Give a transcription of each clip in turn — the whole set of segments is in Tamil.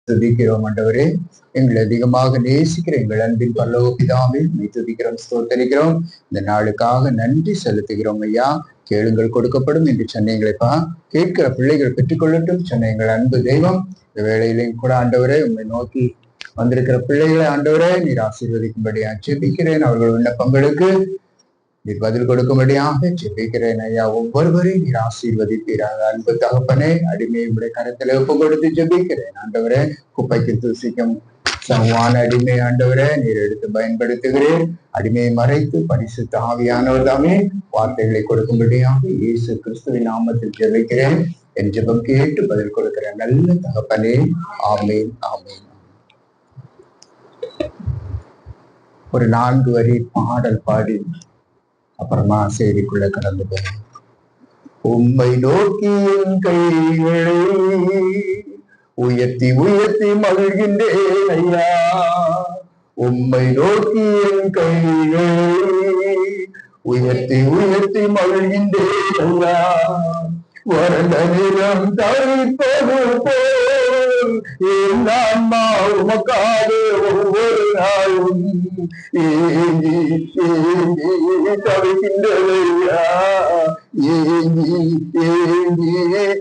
துதிக்கிறோம் ஆண்டவரே. எங்களை அதிகமாக நேசிக்கிற எங்கள் அன்பின் பரலோக பிதாவே, நீ துதிக்கிறோம், ஸ்தோத்தரிக்கிறோம். இந்த நாளுக்காக நன்றி செலுத்துகிறோம் ஐயா. கேளுங்கள் கொடுக்கப்படும் என்று சொன்னீங்களேப்பா. கேட்கிற பிள்ளைகள் பெற்றுக்கொள்ளட்டும் சொன்ன எங்கள் அன்பு தெய்வம். இந்த வேளையிலையும் கூட ஆண்டவரே, உண்மை நோக்கி வந்திருக்கிற பிள்ளைகளை ஆண்டவரே நீர் ஆசீர்வதிக்கும்படியா ஜெபிக்கிறேன். அவர்கள் விண்ணப்பங்களுக்கு நீர் பதில் கொடுக்கும்படியாக ஜெபிக்கிறேன் ஐயா. ஒவ்வொருவரையும் நீர் ஆசீர்வதிப்பீராக. அன்பு தகப்பனே, அடிமையை உடைய கருத்துல ஒப்பு கொடுத்து ஜெபிக்கிறேன் ஆண்டவரே. குப்பைக்கு தூசிக்கும் சமமான அடிமை ஆண்டவரே நீர் எடுத்து பயன்படுத்துகிறேன். அடிமையை மறைத்து பரிசுத்த ஆவியானவர் தாமே வார்த்தைகளை கொடுக்கும்படியாக இயேசு கிறிஸ்துவின் நாமத்தில் ஜெபிக்கிறேன். என் ஜெபம் கேட்டு பதில் கொடுக்கிறேன் நல்ல தகப்பனே. ஆமேன், ஆமேன். ஒரு 4 வரி பாடல் பாடி அப்புறமா செய்திக்குள்ள கடந்து போறேன். உம்மை நோக்கி என் கைகளை உயர்த்தி உயர்த்தி மகிழ்கின்றேன் ஐயா. உம்மை நோக்கி என் கைகளை உயர்த்தி உயர்த்தி மகிழ்கின்றேன் ஐயா. வறண்ட நிலம் தவிப்பது போல் என் ஆன்மா உமக்காக ஒவ்வொரு நாளும் ஏங்கி ஏங்கி தவிக்கின்றதையா. ஏங்கி ஏங்கி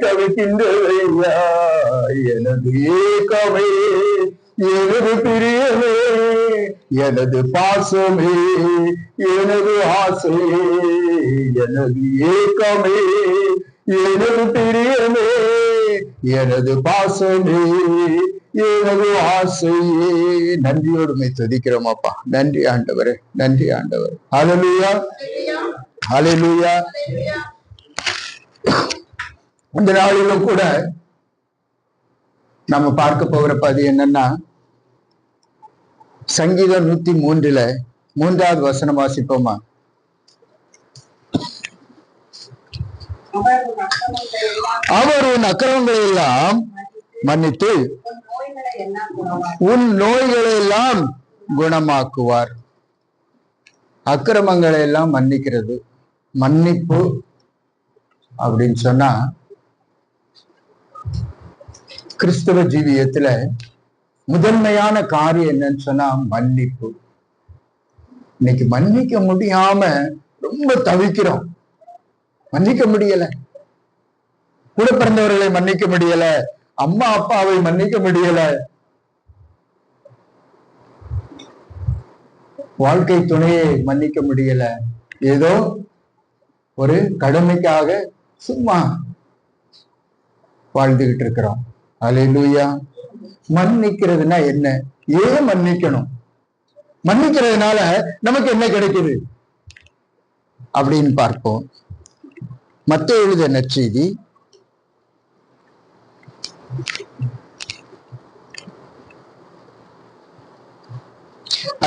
தவிக்கின்றதையா. எனது ஏக்கமே, எனது பிரியமே, எனது பாசமே, எனது ஆசையே, எனது ஏக்கமே, எனது பிரியமே, எனது பாசமே, எனது ஆசையே. நன்றியோடுமை துதிக்கிறோம் அப்பா. நன்றி ஆண்டவரே, நன்றி ஆண்டவர். ஹல்லேலூயா, ஹல்லேலூயா. இந்த நாளிலும் கூட நம்ம பார்க்க போகிற பதி என்னன்னா, சங்கீதம் 103 3வது வசனம் வாசிப்போமா? அவர் உன் அக்கிரமங்களை எல்லாம் மன்னித்து உன் நோய்களை எல்லாம் குணமாக்குவார். அக்கிரமங்களை எல்லாம் மன்னிக்கிறது, மன்னிப்பு அப்படின்னு சொன்னா கிறிஸ்தவ ஜீவியத்துல முதன்மையான காரியம் என்னன்னு சொன்னா மன்னிப்பு. இன்னைக்கு மன்னிக்க முடியாம ரொம்ப தவிக்கிறோம். மன்னிக்க முடியல, கூட பிறந்தவர்களை மன்னிக்க முடியல, அம்மா அப்பாவை மன்னிக்க முடியல, வாழ்க்கை துணையை மன்னிக்க முடியல. ஏதோ ஒரு கடமைக்காக சும்மா வாழ்ந்துகிட்டு இருக்கிறோம். ஹல்லேலூயா. மன்னிக்கிறதுனா என்ன? ஏன் மன்னிக்கணும்? மன்னிக்கிறதுனால நமக்கு என்ன கிடைக்குது அப்படின்னு பார்ப்போம். மத்தேயு எழுதிய நற்செய்தி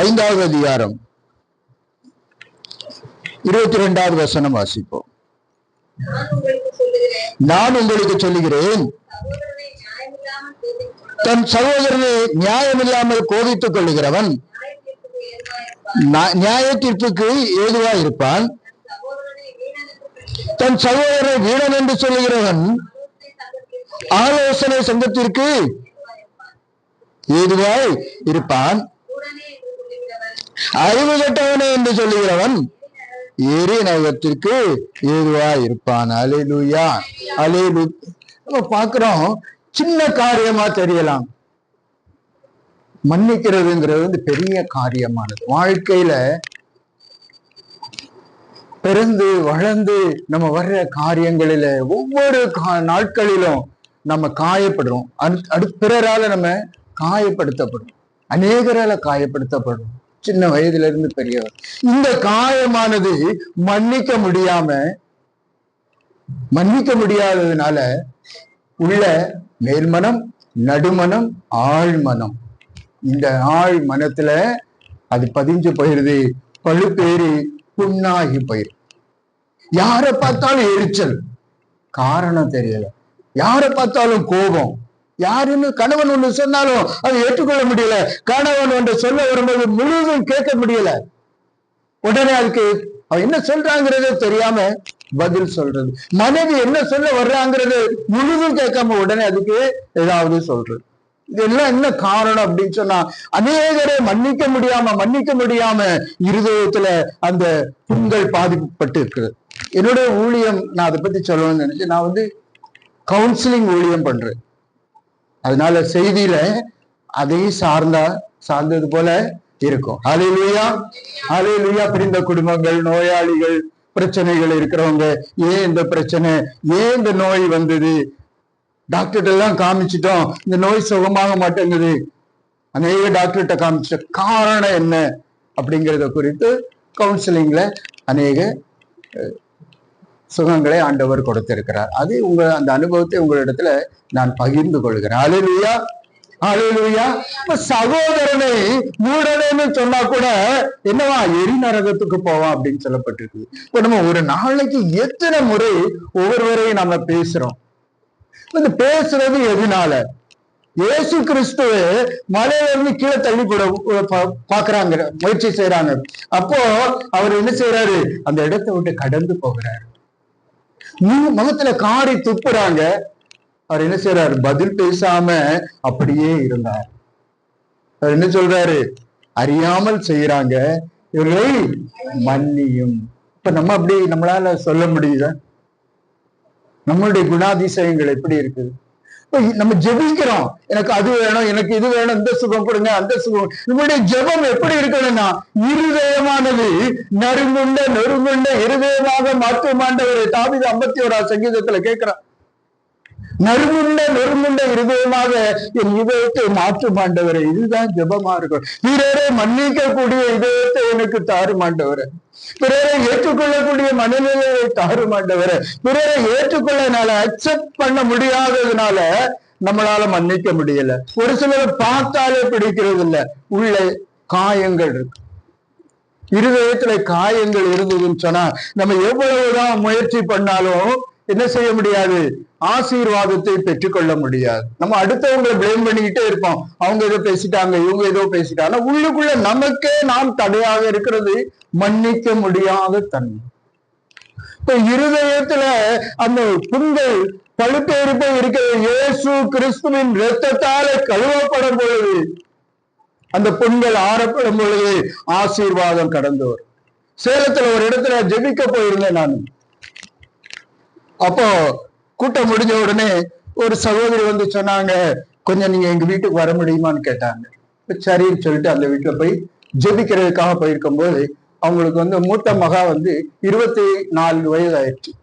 5வது அதிகாரம் 22வது வசனம் வாசிப்போம். நான் உங்களுக்கு சொல்லுகிறேன், தன் சகோதரனை நியாயமில்லாமல் கோபித்துக் கொள்ளுகிறவன் நியாய தீர்ப்புக்கு ஏதுவா இருப்பான். தன் சகோதரனை வீணன் என்று சொல்லுகிறவன் ஆலோசனை சங்கத்திற்கு ஏதுவாய் இருப்பான். அறிவு கட்டவனே என்று சொல்லுகிறவன் எரி நகத்திற்கு ஏதுவாய் இருப்பான். அல்லேலூயா, அல்லேலூயா. நம்ம பார்க்கிறோம், சின்ன காரியமா தெரியலாம். மன்னிக்கிறதுங்கிறது பெரிய காரியமானது. வாழ்க்கையில பிறந்து வளர்ந்து நம்ம வர்ற காரியங்களில ஒவ்வொரு நாட்களிலும் நம்ம காயப்படுறோம். பிறரால நம்ம காயப்படுத்தப்படும், அநேகரால காயப்படுத்தப்படும், சின்ன வயதுல இருந்து பெரியவர். இந்த காயமானது மன்னிக்க முடியாததுனால உள்ள மேல்மனம், நடுமனம், ஆழ்மனம். இந்த ஆழ் மனத்துல அது பதிஞ்சு போயிருது, பழுப்பேறி புண்ணாகி போயிரு. யாரை பார்த்தாலும் எரிச்சல், காரணம் தெரியல. யாரை பார்த்தாலும் கோபம். யாருன்னு கணவன் ஒண்ணு சொன்னாலும் அதை ஏற்றுக்கொள்ள முடியல. கணவன் ஒன்று சொல்ல வரும்போது முழுவதும் கேட்க முடியல. உடனே அதுக்கு அவ என்ன சொல்றாங்கிறதே தெரியாம பதில் சொல்றது. மனைவி என்ன சொல்ல வர்றாங்கிறது முழுதும் கேட்காம உடனே அதுக்கு ஏதாவது சொல்றது. இதெல்லாம் என்ன காரணம் அப்படின்னு சொன்னா, அநேகரை மன்னிக்க முடியாம இருதயத்துல அந்த புண்கள் பாதிக்கப்பட்டு இருக்குது. என்னுடைய ஊழியம் நான் அதை பத்தி சொல்லணும்னு நினைச்சு, நான் கவுன்சிலிங் ஊழியம் பண்றேன். அதனால செய்தியில அதையும் சார்ந்தது போல இருக்கும். ஹல்லேலூயா, ஹல்லேலூயா. பிரிந்த குடும்பங்கள், நோயாளிகள், பிரச்சனைகள் இருக்கிறவங்க, ஏன் இந்த பிரச்சனை, ஏன் இந்த நோய் வந்தது, டாக்டர்கிட்ட எல்லாம் காமிச்சிட்டோம், இந்த நோய் சுகமாக மாட்டேங்குது, அநேக டாக்டர்கிட்ட காமிச்சிட்ட காரணம் என்ன அப்படிங்கிறத குறித்து கவுன்சிலிங்ல அநேக சுகங்களை ஆண்டவர் கொடுத்திருக்கிறார். அது அந்த அனுபவத்தை உங்களிடத்துல நான் பகிர்ந்து கொள்கிறேன். ஹல்லேலூயா, ஹல்லேலூயா. சகோதரனை மூடனேன்னு சொன்னா கூட என்னவா, எரி நரகத்துக்கு போவான் அப்படின்னு சொல்லப்பட்டிருக்கு. இப்ப நம்ம ஒரு நாளைக்கு எத்தனை முறை ஒவ்வொருவரையும் நம்ம பேசுறோம். இந்த பேசுறது எதுனால? இயேசு கிறிஸ்துவ மலையில இருந்து கீழே தள்ளி கூட பாக்குறாங்க, முயற்சி செய்யறாங்க. அப்போ அவர் என்ன செய்யறாரு, அந்த இடத்தை விட்டு கடந்து போகிறாரு. முகத்துல காரி துப்புறாங்க. அவர் என்ன செய்யறாரு, பதில் பேசாம அப்படியே இருந்தார். அவர் என்ன சொல்றாரு, அறியாமல் செய்யறாங்க, இவர்களை மன்னியும். இப்ப நம்ம அப்படி நம்மளால சொல்ல முடியுதா? நம்மளுடைய குணாதிசயங்கள் எப்படி இருக்குது? நம்ம ஜெபிக்கிறோம், எனக்கு அது வேணும், எனக்கு இது வேணும், இந்த சுகம் கொடுங்க, அந்த சுகம். நம்மளுடைய ஜெபம் எப்படி இருக்கணும்னா, இருதயமானது நொறுங்குண்ட இருதயமாக மாற்றுமாண்டவர். தாவீது 51 சங்கீதத்துல கேட்கிறான், நறுங்குண்ட இருதயமாக என் இதயத்தை மாற்றுமாண்டவரை. இதுதான் ஜெபமா இருக்கும். பிறரை மன்னிக்கக்கூடிய இதயத்தை எனக்கு தாருமாண்டவரை, பிறரை ஏற்றுக்கொள்ளக்கூடிய மனநிலையை தாருமாண்டவரை. பிறரை ஏற்றுக்கொள்ளனால, அக்செப்ட் பண்ண முடியாததுனால நம்மளால மன்னிக்க முடியல. ஒரு சிலர் பார்த்தாலே பிடிக்கிறது இல்லை, உள்ள காயங்கள் இருக்கு. இருதயத்துல காயங்கள் இருந்ததுன்னு சொன்னா நம்ம எவ்வளவுதான் முயற்சி பண்ணாலும் என்ன செய்ய முடியாது, ஆசீர்வாதத்தை பெற்றுக்கொள்ள முடியாது. நம்ம அடுத்தவங்களை பிளேம் பண்ணிக்கிட்டே இருப்போம், அவங்க ஏதோ பேசிட்டாங்க, இவங்க ஏதோ பேசிட்டாங்க. உள்ளுக்குள்ள நமக்கே நாம் தடையாக இருக்கிறது மன்னிக்க முடியாத தன்மை. இப்ப இருதயத்துல அந்த புண்கள் பழுப்பெருப்பை இருக்கிற இயேசு கிறிஸ்துவின் இரத்தத்தால கழுவப்படும் பொழுது, அந்த புண்கள் ஆறப்படும் பொழுது ஆசீர்வாதம் கடந்து வரும். சேலத்துல ஒரு இடத்துல ஜெபிக்க போயிருந்தேன் நான். அப்போ கூட்டம் முடிஞ்ச உடனே ஒரு சகோதரி சொன்னாங்க, கொஞ்சம் நீங்க எங்க வீட்டுக்கு வர முடியுமான்னு கேட்டாங்க. சரின்னு சொல்லிட்டு அந்த வீட்டுல போய் ஜெபிக்கிறதுக்காக போயிருக்கும் போது, அவங்களுக்கு மூத்த மகா 24 வயது ஆயிடுச்சு.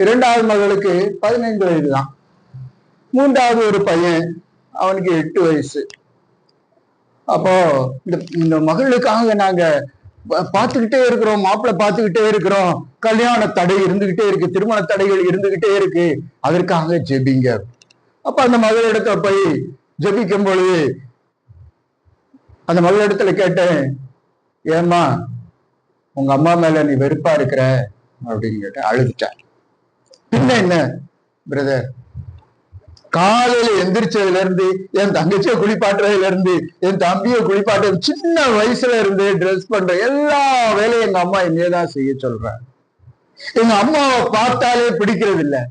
2வது மகளுக்கு 15 வயது தான். 3வது ஒரு பையன், அவனுக்கு 8 வயசு. அப்போ இந்த மகளுக்காக நாங்க பார்த்துக்கிட்டே இருக்கிறோம், மாப்பிள்ளை பார்த்துக்கிட்டே இருக்கிறோம், கல்யாண தடை இருந்துகிட்டே இருக்கு, திருமண தடைகள் இருந்துகிட்டே இருக்கு, அதற்காக ஜெபிங்க. அப்ப அந்த மகளிடத்துல போய் ஜெபிக்கும் பொழுது அந்த மகளிடத்துல கேட்டேன், ஏமா உங்க அம்மா மேல நீ வெறுப்பா இருக்கிற அப்படின்னு கேட்டேன். அழுதுட்டேன். பின்ன என்ன பிரதர், காலையில எந்திரிச்சதுல இருந்து, என் தங்கச்சியை குளிப்பாட்டுறதுல இருந்து, என் தம்பியை குளிப்பாட்டு, சின்ன வயசுல இருந்து ட்ரெஸ் பண்ற எல்லா வேலையும் எங்க அம்மா என்னையதான் செய்ய சொல்றேன். எங்க அம்மாவை பார்த்தாலே பிடிக்கிறது இல்லை.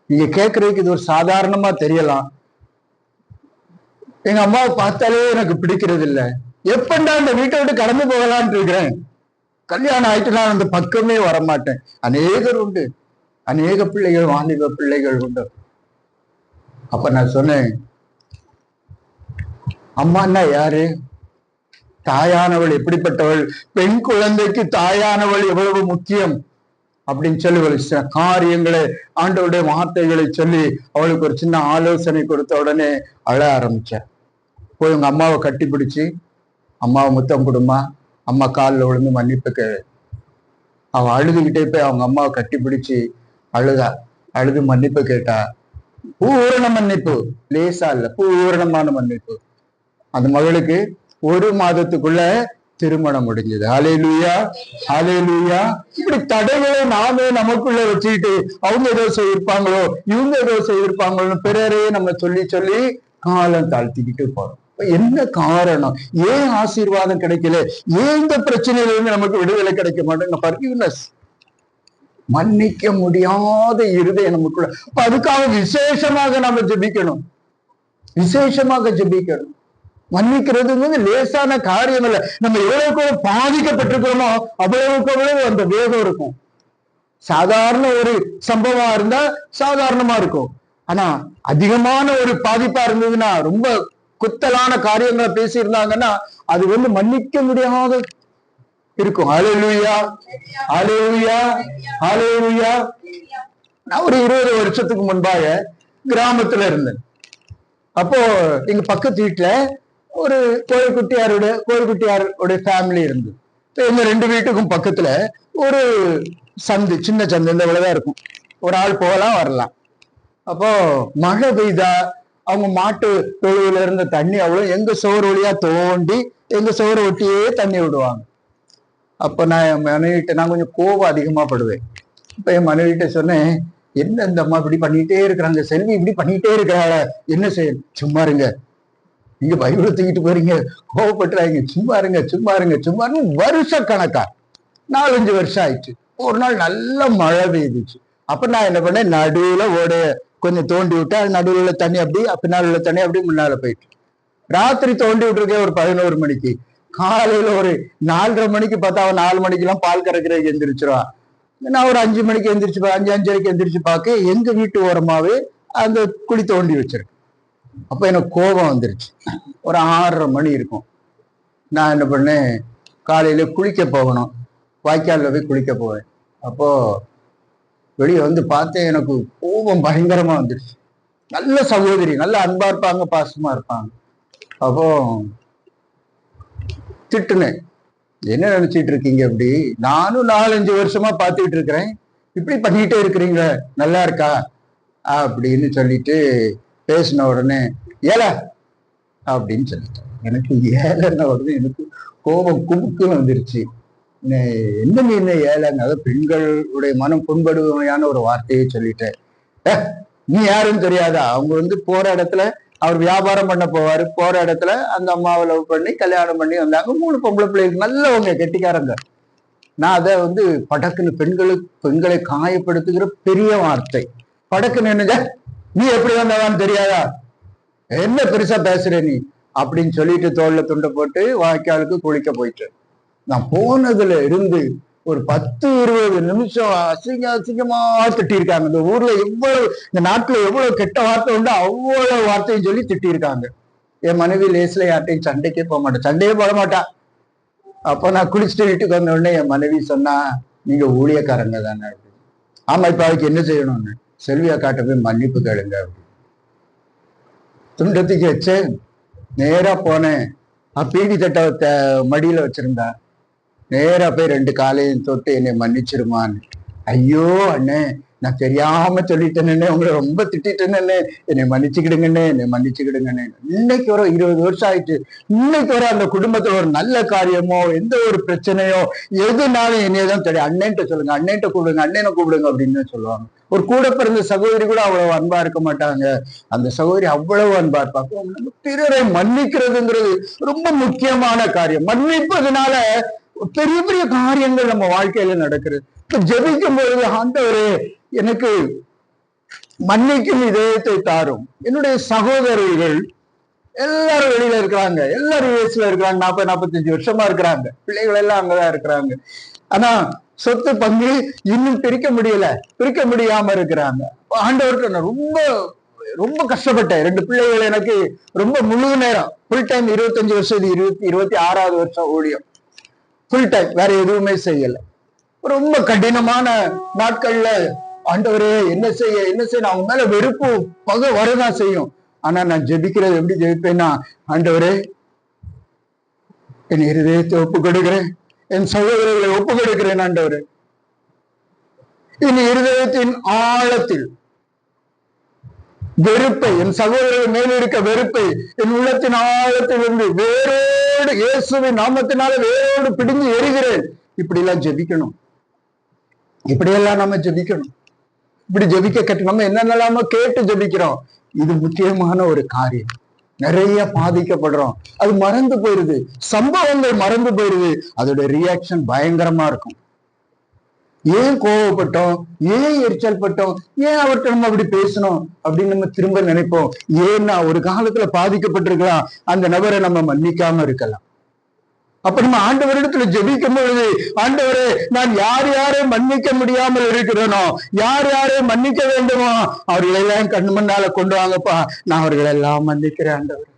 நீங்க கேட்கறதுக்கு இது ஒரு சாதாரணமா தெரியலாம். எங்க அம்மாவை பார்த்தாலே எனக்கு பிடிக்கிறது இல்லை. எப்பண்டா இந்த வீட்டை விட்டு கடந்து போகலான் இருக்கிறேன். கல்யாணம் ஆயிட்டு நான் அந்த பக்கமே வரமாட்டேன். அநேகர் உண்டு, அநேக பிள்ளைகள், வாலிப பிள்ளைகள் உண்டு. அப்ப நான் சொன்னேன், அம்மான்னா யாரு? தாயானவள் எப்படிப்பட்டவள், பெண் குழந்தைக்கு தாயானவள் எவ்வளவு முக்கியம் அப்படின்னு சொல்லி சில காரியங்களை, ஆண்டவருடைய வார்த்தைகளை சொல்லி அவளுக்கு ஒரு சின்ன ஆலோசனை கொடுத்த உடனே அழ ஆரம்பிச்சேன். போய் உங்க அம்மாவை கட்டி பிடிச்சி, அம்மாவை முத்தம் கொடுமா, அம்மா காலில் விழுந்து மன்னிப்பு கேளு. அவன் அழுதுகிட்டே போய் அவங்க அம்மாவை கட்டி பிடிச்சி அழுது மன்னிப்பு கேட்டா. பூரண மன்னிப்பு, லேசா இல்ல, பூரணமான மன்னிப்பு. அந்த மகளுக்கு 1 மாதத்துக்குள்ள திருமணம் முடிஞ்சது. ஹல்லேலூயா, ஹல்லேலூயா. இப்படி தடைகளை நாமே நமக்குள்ள வச்சுக்கிட்டு, அவங்க ஏதோ செய்திருப்பாங்களோ, இவங்க ஏதோ செய்திருப்பாங்களோ, பிறரையே நம்ம சொல்லி சொல்லி காலம் தாழ்த்திக்கிட்டு போறோம். என்ன காரணம்? ஏன் ஆசீர்வாதம் கிடைக்கல? ஏன் இந்த பிரச்சனையில இருந்து நமக்கு விடுதலை கிடைக்க மாட்டேங்க? ஃபர்கிவ்னஸ், மன்னிக்க முடியாத இருதயம் நமக்குள்ள. அதுக்காக விசேஷமாக நம்ம ஜெபிக்கணும். விசேஷமாக ஜெபிக்கணும். மன்னிக்கிறதுங்கிறது லேசான காரியம் இல்லை. நம்ம எவ்வளவுக்கு பாதிக்கப்பட்டிருக்கிறோமோ அவ்வளவுக்கு அவ்வளவு அந்த வேகம் இருக்கும். சாதாரண ஒரு சம்பவமா இருந்தா சாதாரணமா இருக்கும். ஆனா அதிகமான ஒரு பாதிப்பா இருந்ததுன்னா, ரொம்ப குத்தலான காரியங்களை பேசி இருந்தாங்கன்னா அது மன்னிக்க முடியாத இருக்கும். ஹல்லேலூயா, ஹல்லேலூயா, ஹல்லேலூயா. நான் ஒரு 20 வருஷத்துக்கு முன்பாக கிராமத்துல இருந்தேன். அப்போ எங்க பக்கத்து வீட்டுல ஒரு கோயில்குட்டியாருடைய ஃபேமிலி இருந்தது. எங்க 2 வீட்டுக்கும் பக்கத்துல ஒரு சந்து, சின்ன சந்து இந்த இவ்வளவுதான் இருக்கும். ஒரு ஆள் போகலாம் வரலாம். அப்போ மழை பெய்தா அவங்க மாட்டு தொழுவுல இருந்த தண்ணி அவ்வளவு எங்க சோறு வழியா தோண்டி எங்க சோறு ஒட்டியே தண்ணி விடுவாங்க. அப்ப நான் என் மனைவிட்ட, நான் கொஞ்சம் கோபம் அதிகமா படுவேன். இப்ப என் மனைவிட்ட சொன்னேன், என்ன இந்த அம்மா இப்படி பண்ணிட்டே இருக்கிறாங்க, செல்வி இப்படி பண்ணிட்டே இருக்கிறாங்க, என்ன செய்ய? சும்மா இருங்க, நீங்க பைபிளை தூக்கிட்டு போறீங்க, கோவப்பட்டுறாங்க, சும்மா இருங்க சும்மா இருங்க சும்மா. வருஷ கணக்கா 4-5 வருஷம் ஆயிடுச்சு. ஒரு நாள் நல்ல மழை பெய்துச்சு. அப்ப நான் என்ன பண்ணேன், நடுவுல கொஞ்சம் தோண்டி விட்டு அது நடுவில் உள்ள தண்ணி அப்படி பின்னால் உள்ள தண்ணி அப்படி முன்னால போயிட்டு, ராத்திரி தோண்டி விட்டுருக்கேன் ஒரு 11 மணிக்கு. காலையில ஒரு 4:30 மணிக்கு பார்த்தா அவன் 4 மணிக்கெல்லாம் பால் கறக்கிறதுக்கு எந்திரிச்சிருவான். நான் ஒரு 5 மணிக்கு எந்திரிச்சு 5:30க்கு எந்திரிச்சு பார்க்க எங்க வீட்டு ஓரமாவே அந்த குழி தோண்டி வச்சிருக்கேன். அப்ப எனக்கு கோபம் வந்துருச்சு. ஒரு 6:30 மணி இருக்கும். நான் என்ன பண்ணேன், காலையில குளிக்க போகணும், வாய்க்காலில் போய் குளிக்க போவேன். அப்போ வெளியே பார்த்தேன், எனக்கு கோபம் பயங்கரமா வந்துருச்சு. நல்ல சகோதரி, நல்ல அன்பா இருப்பாங்க, பாசமா இருப்பாங்க. அப்போ திட்டுனேன், என்ன நினைச்சிட்டு இருக்கீங்க அப்படி? நானும் 4-5 வருஷமா பார்த்துட்டு இருக்கிறேன், இப்படி பண்ணிட்டே இருக்கிறீங்க, நல்லா இருக்கா அப்படின்னு சொல்லிட்டு பேசின உடனே ஏல அப்படின்னு சொல்லிட்டேன். எனக்கு ஏலன்ன உடனே எனக்கு கோபம் குமுக்குன்னு வந்துருச்சு. என்ன நீ என்ன ஏலங்க? அதாவது பெண்களுடைய மனம் புண்படுமையான ஒரு வார்த்தையை சொல்லிட்டேன். நீ யாருன்னு தெரியாதா? அவங்க போற இடத்துல அவர் வியாபாரம் பண்ண போவாரு, போற இடத்துல அந்த அம்மாவை லவ் பண்ணி கல்யாணம் பண்ணி வந்தாங்க. 3 பொம்பளை பிள்ளைகள், நல்லவங்க, கெட்டிக்காரங்க. நான் அதை படக்குன்னு பெண்களை காயப்படுத்துகிற பெரிய வார்த்தை. படக்குன்னு என்னங்க, நீ எப்படி வந்தவான்னு தெரியாதா, என்ன பெருசா பேசுற நீ அப்படின்னு சொல்லிட்டு தோல்ல துண்டை போட்டு வாய்க்காலுக்கு குளிக்க போயிட்டு, நான் போனதுல இருந்து ஒரு 10-20 நிமிஷம் அசிங்கமா திட்டிருக்காங்க. இந்த ஊர்ல எவ்வளவு, இந்த நாட்டுல எவ்வளவு கெட்ட வார்த்தை உண்டு அவ்வளவு வார்த்தையும் சொல்லி திட்டிருக்காங்க. என் மனைவி லேஸ்ல யார்ட்டையும் சண்டைக்கே போக மாட்டேன், சண்டையே போட மாட்டா. அப்ப நான் குளிச்சுட்டு வீட்டுக்கு வந்த உடனே என் மனைவி சொன்னா, நீங்க ஊழியக்காரங்க தானே அப்படின்னு. ஆமா, இப்ப அதுக்கு என்ன செய்யணும்னு, செல்வி அக்காட்ட போய் மன்னிப்பு கேளுங்க அப்படின்னு. துண்டத்துக்கு வச்சு நேரா போனேன். பீடி தட்டை மடியில வச்சிருந்தா, நேரா போய் 2 காலையும் தொட்டு என்னை மன்னிச்சிருமான்னு. ஐயோ அண்ணே, நான் தெரியாம சொல்லிட்டேன்னு, உங்களை ரொம்ப திட்டேன்னு, என்னை மன்னிச்சுக்கிடுங்கண்ணே, என்னை மன்னிச்சுக்கிடுங்கண்ணே. இன்னைக்கு வர 20 வருஷம் ஆயிடுச்சு. இன்னைக்கு வர அந்த குடும்பத்துல ஒரு நல்ல காரியமோ எந்த ஒரு பிரச்சனையோ எதுனாலும் என்னையதான் தெரியும், அண்ணன்ட்ட சொல்லுங்க, அண்ணன்ட்ட கூப்பிடுங்க, அண்ணனை கூப்பிடுங்க அப்படின்னு சொல்லுவாங்க. ஒரு கூட பிறந்த சகோதரி கூட அவ்வளவு அன்பா இருக்க மாட்டாங்க. அந்த சகோதரி அவ்வளவு அன்பா இருப்பாங்க. பிறரை மன்னிக்கிறதுங்கிறது ரொம்ப முக்கியமான காரியம். மன்னிப்பதுனால பெரிய பெரிய காரியங்கள் நம்ம வாழ்க்கையில நடக்கிறது. ஜெபிக்கும் பொழுது, ஆண்டவரே எனக்கு மன்னிக்கும் இதயத்தை தாரும். என்னுடைய சகோதரர்கள் எல்லாரும் வெளியில இருக்கிறாங்க, எல்லாரும் யூஎஸ்ல இருக்கிறாங்க, 40-45 வருஷமா இருக்கிறாங்க, பிள்ளைகள் எல்லாம் அங்கதான் இருக்கிறாங்க. ஆனா சொத்து பங்கு இன்னும் பிரிக்க முடியாம இருக்கிறாங்க. ஆண்டவர்கிட்ட நான் ரொம்ப ரொம்ப கஷ்டப்பட்டேன். 2 பிள்ளைகள் எனக்கு ரொம்ப முழு நேரம், ஃபுல் டைம் 25 வருஷம், 26வது வருஷம் ஊழியம், ஃபுல் டைம், வேற எதுவுமே செய்யல. ரொம்ப கடினமான நாட்கள்ல ஆண்டவரே என்ன செய்ய அவங்க மேல வெறுப்பு பகை வரதான் செய்யும். ஆனா நான் ஜெபிக்கிறது எப்படி ஜெபிப்பேன்னா, ஆண்டவரே என் இருதயத்தை ஒப்பு கொடுக்கிறேன், என் சகோதரர்களை ஒப்பு கொடுக்கிறேன். ஆண்டவரே, என் இருதயத்தின் ஆழத்தில் வெறுப்பை, என் சகோதரர்கள் மேல இருக்க வெறுப்பை என் உள்ளத்தின் ஆழத்தில் இருந்து வேரோடு இயேசுவின் நாமத்தினால வேரோடு பிடிஞ்சு எரிகிறேன். இப்படி எல்லாம் ஜெபிக்கணும், இப்படியெல்லாம் நம்ம ஜெபிக்கணும். இப்படி ஜெபிக்க நம்ம என்னென்னலாமோ கேட்டு ஜெபிக்கிறோம். இது முக்கியமான ஒரு காரியம். நிறைய பாதிக்கப்படுறோம், அது மறந்து போயிருது, சம்பவங்கள் மறந்து போயிருது, அதோட ரியாக்ஷன் பயங்கரமா இருக்கும். ஏன் கோவப்பட்டோம், ஏன் எரிச்சல் பட்டோம், ஏன் அவர்கிட்ட நம்ம அப்படி பேசணும் அப்படின்னு நம்ம திரும்ப நினைப்போம். ஏன்னா ஒரு காலத்துல பாதிக்கப்பட்டிருக்கலாம், அந்த நபரை நம்ம மன்னிக்காம இருக்கலாம். அப்ப நம்ம ஆண்டவரிடத்துல ஜெபிக்கும் பொழுது, ஆண்டவரே நான் யார் யாரை மன்னிக்க முடியாமல் இருக்கிறேனோ, யார் யாரை மன்னிக்க வேண்டுமோ அவர்களெல்லாம் கண்ணு முன்னால கொண்டு வாங்கப்பா, நான் அவர்களெல்லாம் மன்னிக்கிறேன் ஆண்டவர்,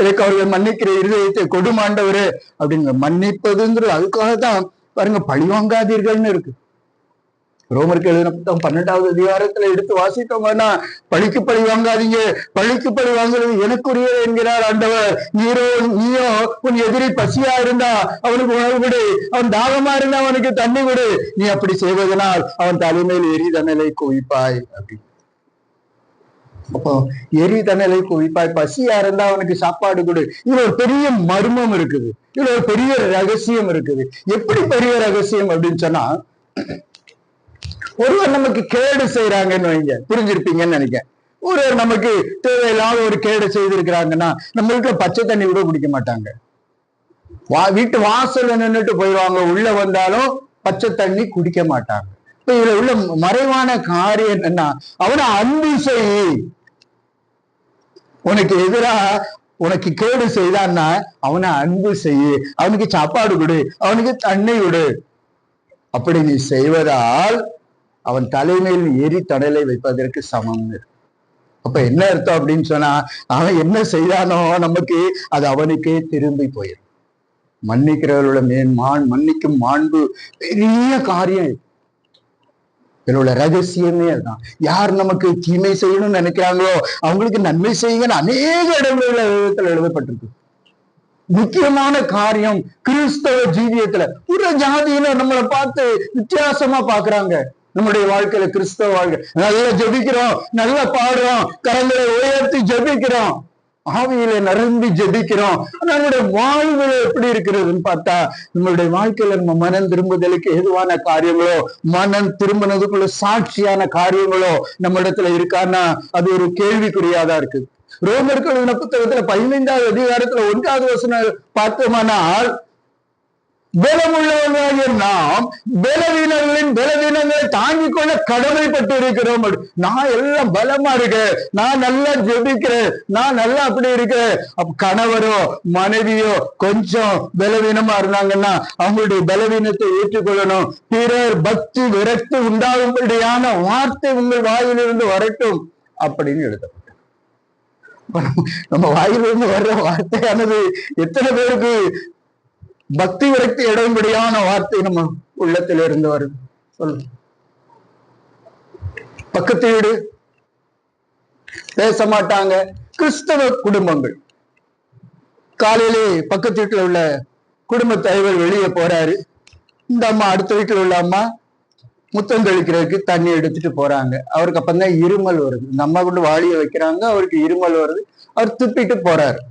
எனக்கு அவர்கள் மன்னிக்கிற இருதயத்தை கொடும் ஆண்டவரே அப்படிங்க. மன்னிப்பதுங்கிறது அதுக்காகத்தான் பாருங்க, பழிவாங்காதீர்கள்னு இருக்கு. ரோமருக்கு எழுதின புத்தகம் 12வது அதிகாரத்துல எடுத்து வாசித்தோம்னா, பழிக்கு பழி வாங்காதீங்க, பழிக்கு பழி வாங்குறது எனக்குரிய என்கிறார் ஆண்டவர். நீயோ உன் எதிரி பசியா இருந்தா அவனுக்கு உணவு கொடு, அவன் தாகமா இருந்தா அவனுக்கு தண்ணி கொடு, நீ அப்படி செய்வதனால் அவன் தலைமையில் எரி தணலை குவிப்பாய் அப்படி. அப்போ எரி தணலை குவிப்பாய், பசியா இருந்தா அவனுக்கு சாப்பாடு கொடு. இதுல ஒரு பெரிய மர்மம் இருக்குது, இதுல ஒரு பெரிய ரகசியம் இருக்குது. எப்படி பெரிய ரகசியம் அப்படின்னு சொன்னா, ஒருவர் நமக்கு கேடு செய்யறாங்கன்னு வைங்க, புரிஞ்சிருப்பீங்கன்னு நினைக்கிறேன். ஒருவர் நமக்கு தேவையில்லாத ஒரு கேடு செய்திருக்கிறாங்கன்னா, நம்மளுக்கு பச்சை தண்ணி கூட குடிக்க மாட்டாங்க, வீட்டு வாசல்ல நின்றுட்டு போயிடுவாங்க, உள்ள வந்தாலும் பச்சை தண்ணி குடிக்க மாட்டாங்க. இப்ப இதுல உள்ள மறைவான காரியம் என்னன்னா, அவனை அன்பு செய். உனக்கு எதிரா உனக்கு கேடு செய்தான்னா அவனை அன்பு செய்ய, அவனுக்கு சாப்பாடு கொடு, அவனுக்கு தண்ணி கொடு. அப்படி நீ செய்வதால் அவன் தலைமையில் எரி தடலை வைப்பதற்கு சமம். அப்ப என்ன அர்த்தம் அப்படின்னு சொன்னா, அவன் என்ன செய்தானோ நமக்கு அது அவனுக்கே திரும்பி போயிடும். மன்னிக்கிறவர்களோட மன்னிக்கும் மாண்பு பெரிய காரியம். இதோட ரகசியமே அதுதான். யார் நமக்கு தீமை செய்யணும்னு நினைக்கிறாங்களோ அவங்களுக்கு நன்மை செய்யுங்கன்னு அநேக இடங்களில் எழுதப்பட்டிருக்கு. முக்கியமான காரியம் கிறிஸ்தவ ஜீவியத்துல புற ஜாதியில நம்மளை பார்த்து வித்தியாசமா பாக்குறாங்க. நம்முடைய வாழ்க்கையில கிறிஸ்தவ வாழ்க்கை நல்லா ஜெபிக்கிறோம், நல்லா பாடுறோம், கரங்களை உயர்த்தி ஜெபிக்கிறோம், ஆவியில நிரம்பி ஜெபிக்கிறோம். நம்மளுடைய வாழ்வுல எப்படி இருக்கிறதுன்னு பார்த்தா, நம்மளுடைய வாழ்க்கையில நம்ம மனம் திரும்புதலுக்கு எதுவான காரியங்களோ, மனம் திரும்பினதுக்குள்ள சாட்சியான காரியங்களோ நம்ம இடத்துல இருக்கான்னா அது ஒரு கேள்விக்குறியாதான் இருக்கு. ரோமர்கள் எழுதின புத்தகத்துல 15வது அதிகாரத்துல 1வது வசனம் பார்த்தோமானால், பலமுள்ளவர்களாகிய நாம் பலவீனர்களின் பலவீனங்களை தாங்கிக் கொள்ள கடமைப்பட்டு இருக்கிறோம். நான் எல்லாம் பலமா இருக்கேன், நான் நல்லா ஜெபிக்கிறேன், நான் நல்லா அப்படி இருக்கேன். கணவரோ மனைவியோ கொஞ்சம் பலவீனமா இருந்தாங்கன்னா அவங்களுடைய பலவீனத்தை ஏற்றுக்கொள்ளணும். பிறர் பக்தி விரக்தி உண்டாகும்படியான வார்த்தை உங்கள் வாயிலிருந்து வரட்டும் அப்படின்னு எழுதப்பட்டது. நம்ம வாயிலிருந்து வர்ற வார்த்தையானது எத்தனை பேருக்கு பக்தி விரக்தி இடைம்படியான வார்த்தை நம்ம உள்ளத்துல இருந்து வருது சொல்லு. பக்கத்து வீடு பேச மாட்டாங்க. கிறிஸ்தவ குடும்பங்கள் காலையிலே பக்கத்து வீட்டுல உள்ள குடும்ப தலைவர் வெளியே போறாரு, இந்த அம்மா அடுத்த வீட்டுல உள்ள அம்மா முத்தம் தெளிக்கிறதுக்கு தண்ணி எடுத்துட்டு போறாங்க. அவருக்கு அப்பந்தான் இருமல் வருது. இந்த அம்மா கொண்டு வாளிய வைக்கிறாங்க, அவருக்கு இருமல் வருது, அவர் துப்பிட்டு போறாரு.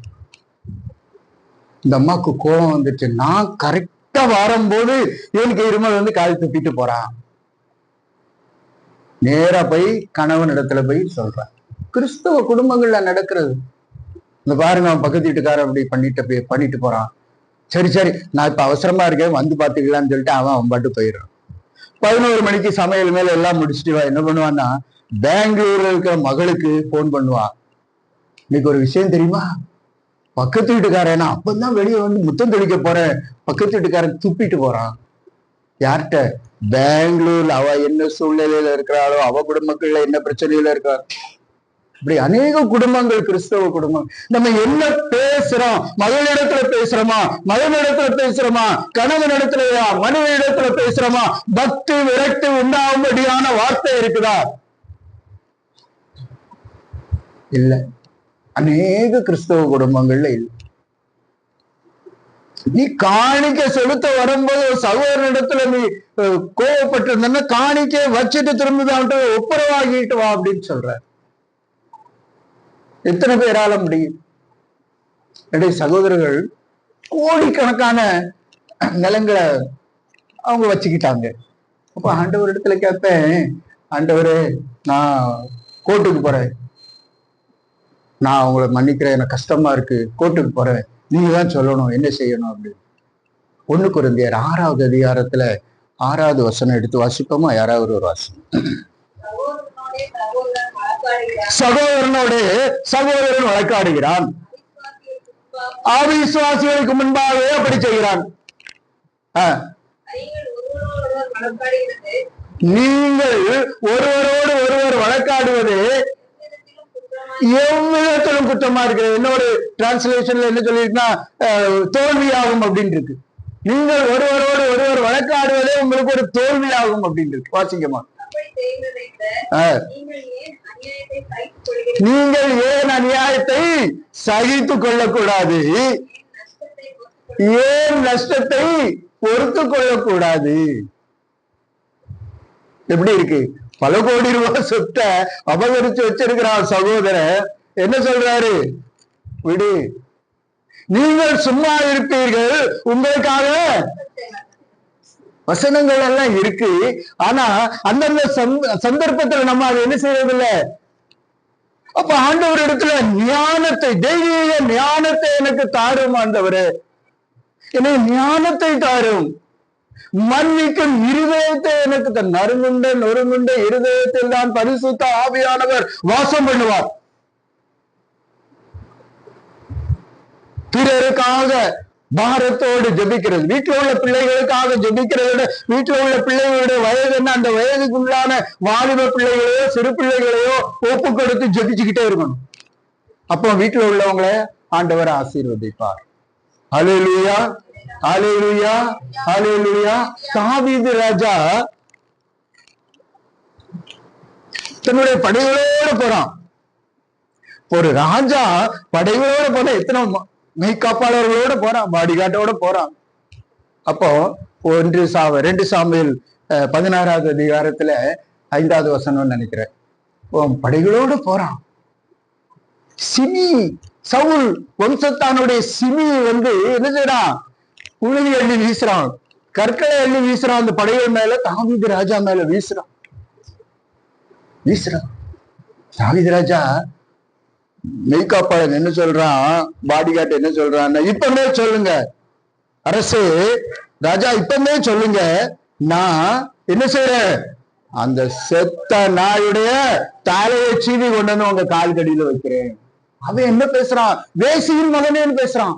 இந்த அம்மாவுக்கு கோபம் வந்துச்சு. நான் கரெக்டா வரும்போது இவனுக்கு இருமல் வந்து கால் துப்பிட்டு போறான். நேரா போய் கணவன் இடத்துல போய் சொல்றான். கிறிஸ்தவ குடும்பங்கள்ல நடக்கிறது. இந்த பாருங்க, அவன் பக்கத்து வீட்டுக்காரன் அப்படி பண்ணிட்டு போறான். சரி சரி, நான் இப்ப அவசரமா இருக்கேன், வந்து பாத்துக்கலாம்னு சொல்லிட்டு அவன் பாட்டு போயிடுறான். 11 மணிக்கு சமையல் மேல எல்லாம் முடிச்சுட்டு என்ன பண்ணுவான்னா, பெங்களூர்ல இருக்கிற மகளுக்கு போன் பண்ணுவான். இன்னைக்கு ஒரு விஷயம் தெரியுமா, பக்கத்து வீட்டுக்காரன் அப்பதான் வெளியே வந்து முத்தம் தெளிக்க போறேன், பக்கத்து வீட்டுக்காரன் துப்பிட்டு போறான். யார்கிட்ட? பெங்களூர்ல. அவ என்ன சூழ்நிலையில இருக்கிறாளோ, அவ குடும்பங்கள்ல என்ன பிரச்சனையில இருக்கா. இப்படி அநேக குடும்பங்கள், கிறிஸ்தவ குடும்பம். நம்ம என்ன பேசுறோம், மகளிடத்துல பேசுறோமா, மகனிடத்துல பேசுறோமா, கணவன் இடத்துலயா, மனைவி இடத்துல பேசுறோமா, பக்தி விரக்தி உண்டாகும்படியான வார்த்தை இருக்குதா? இல்ல. அநேக கிறிஸ்தவ குடும்பங்கள்ல இல்லை. நீ காணிக்க செலுத்த வரும்போது சகோதரனிடத்துல நீ கோவப்பட்டிருந்தா காணிக்க வச்சுட்டு திரும்பிதான் ஒப்புரவாகிட்டு வா அப்படின்னு சொல்ற. எத்தனை பேரால முடியும்? என்னுடைய சகோதரர்கள் கோடிக்கணக்கான நிலங்களை அவங்க வச்சுக்கிட்டாங்க. அப்ப ஆண்டவர் இடத்துல கேட்பேன், ஆண்டவரே நான் கோர்ட்டுக்கு போறேன், நான் உங்களை மன்னிக்கிறேன், எனக்கு கஷ்டமா இருக்கு, கோர்ட்டுக்கு போறேன், நீங்க தான் சொல்லணும் என்ன செய்யணும் அப்படின்னு. 1 கொரிந்தியர் 6வது அதிகாரத்துல 6வது வசனம் எடுத்து வாசிப்போமா? யாராவது ஒரு வாசனம். சகோதரனோடு சகோதரன் வழக்காடுகிறான், அவிசுவாசிகளுக்கு முன்பாகவே அப்படி செய்கிறான். நீங்கள் ஒருவரோடு ஒருவர் வழக்காடுவது எவ்விதத்திலும் குற்றமா இருக்கு. இன்னொரு டிரான்ஸ்லேஷன்ல என்ன சொல்லிருக்குன்னா தோல்வியாகும் அப்படின்னு இருக்கு. நீங்கள் ஒருவரோடு ஒருவர் வழக்காடுவதே உங்களுக்கு ஒரு தோல்வியாகும் அப்படின்னு இருக்கு. வாசிக்கமா? நீங்கள் ஏன் அநியாயத்தை சகித்துக் கொள்ளக்கூடாது? ஏன் நஷ்டத்தை பொறுத்து கொள்ளக்கூடாது? எப்படி இருக்கு? பல கோடி ரூபாய் சொத்தை அபகரிச்சு வச்சிருக்கிறார் சகோதரர். என்ன சொல்றாரு? விடு, நீங்கள் சும்மா இருப்பீர்கள், உங்களுக்காக வசனங்கள் எல்லாம் இருக்கு. ஆனா அந்தந்த சந்தர்ப்பத்துல நம்ம அதை என்ன செய்யறதில்ல. அப்ப ஆண்டவர் இடத்துல ஞானத்தை, தெய்வீக ஞானத்தை எனக்கு தாரும் ஆண்டவரே, எனக்கு ஞானத்தை தாரும், மன்னிக்கும் இருதயத்தை எனக்கு நறுங்குண்ட நொறுங்குண்ட இருதயத்தில் தான் பரிசுத்த ஆவியானவர் வாசம் பண்ணுவார். பிறருக்காக பாரத்தோடு ஜெபிக்கிறது, வீட்டில் உள்ள பிள்ளைகளுக்காக ஜெபிக்கிறது. வீட்டில் உள்ள பிள்ளைகளுடைய வயது என்ன, அந்த வயதுக்குள்ளான வாலிப பிள்ளைகளையோ சிறு பிள்ளைகளையோ ஒப்பு கொடுத்து ஜெபிச்சுக்கிட்டே இருக்கணும். அப்போ வீட்டில் உள்ளவங்களை ஆண்டவர் ஆசீர்வதிப்பார். ஹல்லேலூயா, ஹல்லேலூயா, ஹல்லேலூயா. தாவீது ராஜா தன்னுடைய படைகளோட போறான். ஒரு ராஜா படைகளோட போற, எத்தனை மெய்காப்பாளர்களோட போறான், பாடிகாட்டோட போறான். அப்போ 2 சாமுவேல் 16வது அதிகாரத்துல 5வது வசனம் நினைக்கிறேன். படைகளோட போறான். சிமி, சவுல் வம்சத்தானுடைய சிமி என்ன செய்யறான்? உழுதி அள்ளி வீசுறான், கற்களை அள்ளி வீசுறான். அந்த படைகள் மேல தாவீது ராஜா மேல வீசுறான். தாவீது ராஜா மெய்காப்பாளன் என்ன சொல்றான், பாடிகார்ட் என்ன சொல்றான், இப்பமே சொல்லுங்க அரசு ராஜா, இப்பமே சொல்லுங்க, நான் என்ன செய்யறேன், அந்த செத்த நாயுடைய தலையை சீவி கொண்டு வந்து உங்க கால் கடியில வைக்கிறேன். அவன் என்ன பேசுறான்? வேசியின் மகனேன்னு பேசுறான்.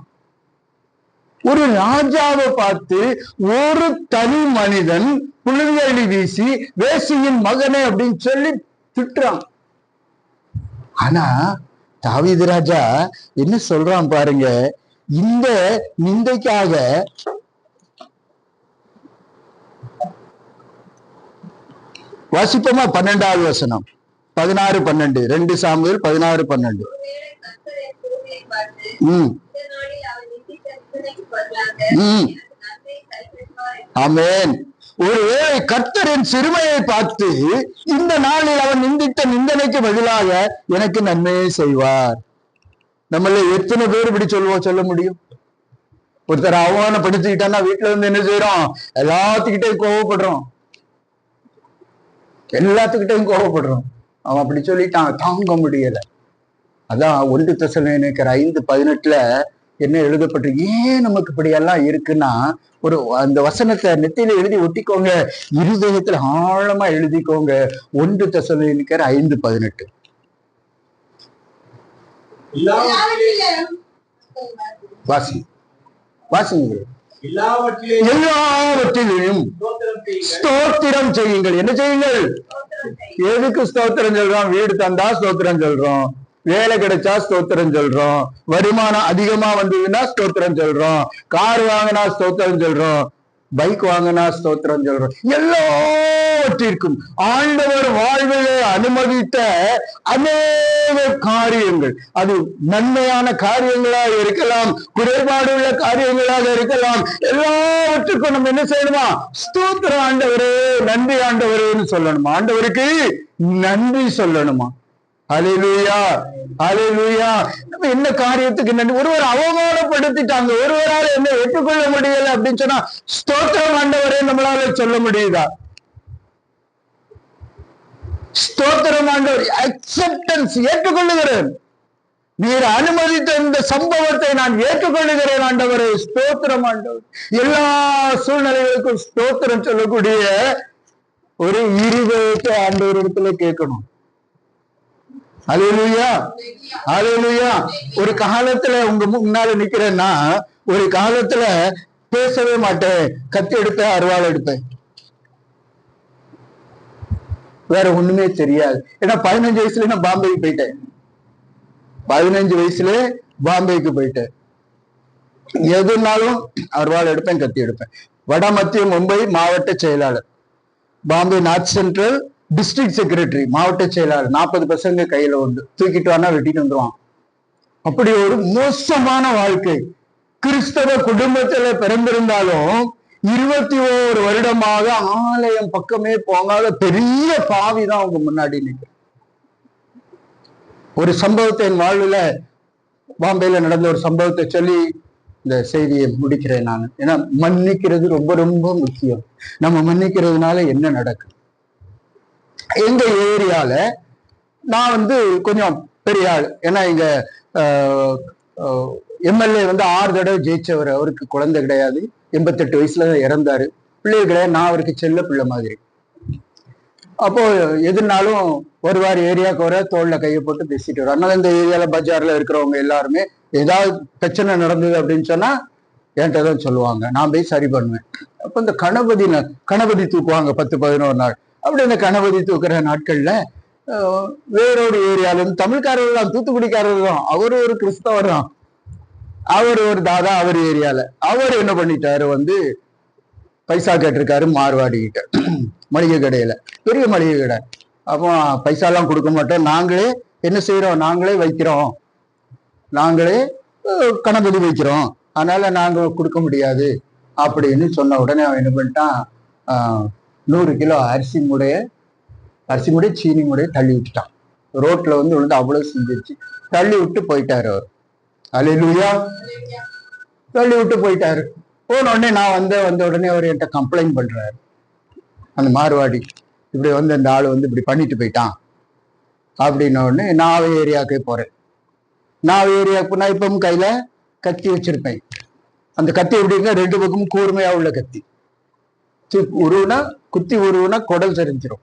ஒரு ராஜாவை பார்த்து ஒரு தனி மனிதன் புழுதி அள்ளி வீசி வேசியின் மகனே அப்படின்னு சொல்லி திட்டுறான். ஆனா தாவீது ராஜா என்ன சொல்றான் பாருங்க, இந்த நிந்தைக்காக வாசிப்போமா? 12வது வசனம், 16-12, 2 சாமுவேல் 16-12. ஆமென். ஒருவேளை கர்த்தரின் சிறுமையை பார்த்து இந்த நாளில் அவன் நிந்தித்த நிந்தனைக்கு பதிலாக எனக்கு நன்மையை செய்வார். நம்மள எத்தனை பேர் இப்படி சொல்ல முடியும்? ஒருத்தர் அவமானப்படுத்திக்கிட்டான்னா வீட்டுல இருந்து என்ன செய்யறோம்? எல்லாத்துக்கிட்டையும் கோவப்படுறோம். அவன் அப்படி சொல்லிட்டான், தாங்க முடியல. அதான் 1 தெசலோனிக்கர் 5:18 என்ன எழுதப்பட்டிருக்கு? ஏன் நமக்கு இப்படி எல்லாம் இருக்குன்னா, அந்த வசனத்தை நெத்தியில எழுதி ஒட்டிக்கோங்க, இருதயத்துல ஆழமா எழுதிக்கோங்க. 1 தெசலோனிக்கர் 5:18. வாசிங்க. எல்லாவற்றிலும் ஸ்தோத்திரம் செய்யுங்கள். என்ன செய்யுங்கள்? எதுக்கு ஸ்தோத்திரம் சொல்றோம்? வீடு தந்தா ஸ்தோத்திரம் சொல்றோம், வேலை கிடைச்சா ஸ்தோத்திரம் சொல்றோம், வருமானம் அதிகமா வந்ததுன்னா ஸ்தோத்திரம் சொல்றோம், கார் வாங்கினா ஸ்தோத்திரம் சொல்றோம், பைக் வாங்கினா ஸ்தோத்திரம் சொல்றோம். எல்லாவற்றிற்கும் ஆண்டவர் வாழ்விலே அனுமதித்த அநேக காரியங்கள், அது நன்மையான காரியங்களாக இருக்கலாம், குறைபாடு உள்ள காரியங்களாக இருக்கலாம், எல்லாவற்றுக்கும் நம்ம என்ன செய்யணுமா? ஸ்தோத்திரம் ஆண்டவரே, நன்றி ஆண்டவரேன்னு சொல்லணுமா? ஆண்டவருக்கு நன்றி சொல்லணுமா? ஹல்லேலூயா, ஹல்லேலூயா. நம்ம என்ன காரியத்துக்கு நன்றி? ஒருவர் அவமானப்படுத்திட்டாங்க, ஒருவரால் என்ன ஏற்றுக்கொள்ள முடியல அப்படின்னு சொன்னா ஸ்தோத்திரம் ஆண்டவரே நம்மளால சொல்ல முடியுதா? ஸ்தோத்திரம் ஆண்டவர், அக்செப்டன்ஸ், ஏற்றுக்கொள்ளுகிறேன். நீர் அனுமதித்த இந்த சம்பவத்தை நான் ஏற்றுக்கொள்ளுகிறேன் ஆண்டவரே, ஸ்தோத்திரம் ஆண்டவர். எல்லா சூழ்நிலைகளுக்கும் ஸ்தோத்திரம் சொல்லக்கூடிய ஒரு இருதயத்தை ஆண்டவர் இடத்துல கேட்கணும். அல்லேலூயா, அல்லேலூயா. ஒரு காலத்துல உங்க முன்னால நிக்கிறேன்னா, ஒரு காலத்துல பேசவே மாட்டேன், கத்தி எடுப்பேன், அருவாள் எடுப்பேன், வேற ஒண்ணுமே தெரியாது. ஏன்னா 15 வயசுல நான் பாம்பேக்கு போயிட்டேன். 15 வயசுல பாம்பேக்கு போயிட்டேன். எதுனாலும் அருவாள் எடுப்பேன், கத்தி எடுப்பேன். வட மத்திய மும்பை மாவட்ட செயலாளர், Bombay north central district secretary, மாவட்ட செயலாளர். 40 பசங்க கையில உண்டு, தூக்கிட்டு வானா வெட்டிட்டு வந்துருவான். அப்படி ஒரு மோசமான வாழ்க்கை. கிறிஸ்தவ குடும்பத்துல பிறந்திருந்தாலும் 21 வருடமாக ஆலயம் பக்கமே போகாத பெரிய பாவிதான் அவங்க முன்னாடி நிற்க. ஒரு சம்பவத்தை என் வாழ்வுல, பாம்பேல நடந்த ஒரு சம்பவத்தை சொல்லி இந்த செய்தியை முடிக்கிறேன் நான். ஏன்னா மன்னிக்கிறது ரொம்ப ரொம்ப முக்கியம். நம்ம மன்னிக்கிறதுனால என்ன நடக்கும்? எங்க ஏரியால நான் கொஞ்சம் பெரிய ஆள். ஏன்னா எங்க எம்எல்ஏ 6 தடவை ஜெயிச்சவர். அவருக்கு குழந்தை கிடையாது, 88 வயசுல இறந்தாரு. பிள்ளைகள் கிடையாது, நான் அவருக்கு செல்ல பிள்ளை மாதிரி. அப்போ எதுனாலும் வருவார், ஏரியாவுக்கு வர, தோல்ல கையை போட்டு பேசிட்டு வரும். அதனால இந்த ஏரியால பஜார்ல இருக்கிறவங்க எல்லாருமே ஏதாவது பிரச்சனை நடந்தது அப்படின்னு சொன்னா என்கிட்ட தான் சொல்லுவாங்க. நான் போய் சரி பண்ணுவேன். அப்ப இந்த கணபதி தூக்குவாங்க 10-11 நாள். அப்படி இந்த கணபதி தூக்குற நாட்கள்ல வேறொரு ஏரியால இருந்து தமிழ்காரர் தான், தூத்துக்குடிக்காரர் தான், அவரு ஒரு கிறிஸ்தவர் தான், அவர் ஒரு தாதா, அவர் ஏரியால அவர் என்ன பண்ணிட்டாரு, பைசா கேட்டிருக்காரு மார்வாடி கிட்ட, மளிகை கடையில, பெரிய மளிகை கடை. அப்போ பைசா எல்லாம் கொடுக்க மாட்டோம், நாங்களே என்ன செய்யறோம், நாங்களே வைக்கிறோம், நாங்களே கணபதி வைக்கிறோம், அதனால நாங்க கொடுக்க முடியாது அப்படின்னு சொன்ன உடனே அவன் என்ன பண்ணிட்டான், 100 கிலோ அரிசி மூடைய சீனி மூடைய தள்ளி விட்டுட்டான். ரோட்ல விழுந்து அவ்வளவு செஞ்சிருச்சு. தள்ளி விட்டு போயிட்டாரு அவர். அல்லேலூயா. தள்ளி விட்டு போயிட்டாரு. போன உடனே நான் வந்த உடனே அவர் என்கிட்ட கம்ப்ளைண்ட் பண்றாரு. அந்த மார்வாடி இப்படி இந்த ஆள் இப்படி பண்ணிட்டு போயிட்டான் அப்படின்ன உடனே நான் ஏரியாவுக்கே போறேன். நான் ஏரியாவுக்கு போனா இப்பவும் கையில கத்தி வச்சிருப்பேன். அந்த கத்தி எப்படின்னா 2 பக்கமும் கூர்மையா உள்ள கத்தி. குத்தி உருவுனா குடல் தெரிஞ்சிடும்.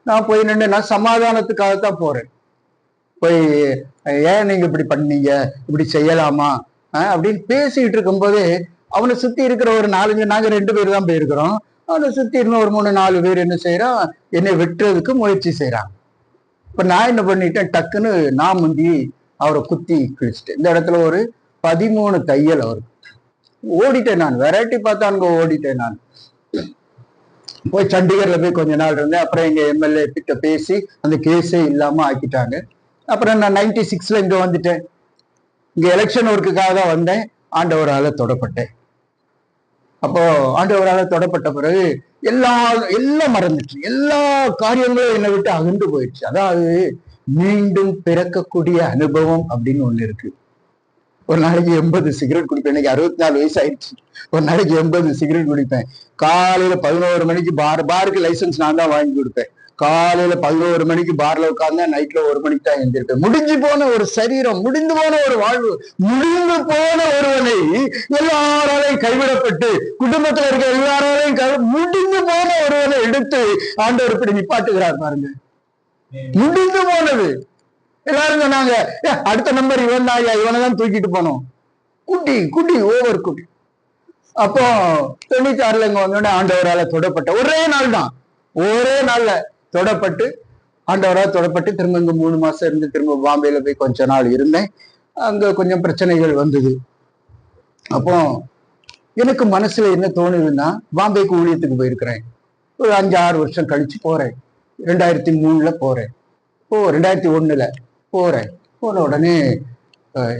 நான் போய் நின்று, நான் சமாதானத்துக்காகத்தான் போறேன். போய் ஏன் நீங்க இப்படி பண்ணீங்க, இப்படி செய்யலாமா அப்படின்னு பேசிட்டு இருக்கும் போதே அவனை சுத்தி இருக்கிற ஒரு 4-5, நாங்க 2 பேர் தான் போயிருக்கிறோம், அவனை சுத்தி இருந்த ஒரு 3-4 பேர் என்ன செய்யறான், என்னை வெட்டுறதுக்கு முயற்சி செய்யறாங்க. இப்ப நான் என்ன பண்ணிட்டேன், டக்குன்னு நான் முந்தி அவரை குத்தி கிழிச்சிட்டேன். இந்த இடத்துல ஒரு 13 தையல் அவருக்கு. ஓடிட்டேன் நான், வெரைட்டி பார்த்தானுங்க, ஓடிட்டேன் நான். போய் சண்டிகர்ல போய் கொஞ்ச நாள் இருந்தேன். அப்புறம் எங்க எம்எல்ஏ கிட்ட பேசி அந்த கேஸே இல்லாம ஆக்கிட்டாங்க. அப்புறம் நான் 96ல இங்க வந்துட்டேன். இங்க எலெக்ஷன் ஒர்க்குக்காக தான் வந்தேன். ஆண்டவரால தொடப்பட்டேன். அப்போ ஆண்டவரால தொடப்பட்ட பிறகு எல்லாம் மறந்துச்சு, எல்லா காரியங்களும் என்னை விட்டு அகன்று போயிடுச்சு. அதாவது மீண்டும் பிறக்கக்கூடிய அனுபவம் அப்படின்னு ஒண்ணு இருக்கு. ஒரு நாளைக்கு 80 சிகரெட் குடிப்பேன். இன்னைக்கு 64 வயசு ஆயிடுச்சு. ஒரு நாளைக்கு 80 சிகரெட் குடிப்பேன். காலையில 11 மணிக்கு பாருக்கு லைசன்ஸ் நான் தான் வாங்கி கொடுப்பேன். காலையில 11 மணிக்கு பார்ல உட்கார்ந்தா நைட்ல 1 மணிக்கு தான் எழுந்திருப்பேன். முடிஞ்சு போன ஒரு சரீரம், முடிந்து போன ஒரு வாழ்வு, முடிந்து போன ஒருவனை எல்லாராலையும் கைவிடப்பட்டு, குடும்பத்துல இருக்க எல்லாராலையும் முடிந்து போன ஒருவனை எடுத்து ஆண்டவர் இப்படி நிப்பாட்டுகிறார் பாருங்க. முடிந்து போனது. எல்லாரும் சொன்னாங்க, அடுத்த நம்பர் இவன் தான், இவனை தான் தூக்கிட்டு போனோம். குட்டி ஓவர் குட்டி. அப்போ 96ல இங்க வந்தோடனே ஆண்டவரால தொடப்பட்ட ஒரே நாள்ல தொடப்பட்டு, ஆண்டவரால் தொடப்பட்டு திரும்ப இங்க 3 மாசம் இருந்து திரும்ப பாம்பேல போய் கொஞ்ச நாள் இருந்தேன். அங்க கொஞ்சம் பிரச்சனைகள் வந்தது. அப்போ எனக்கு மனசுல என்ன தோணுதுன்னா, பாம்பேக்கு ஊழியத்துக்கு போயிருக்கிறேன். ஒரு 5-6 வருஷம் கழிச்சு போறேன். 2003ல போறேன். 2001ல போறேன். போன உடனே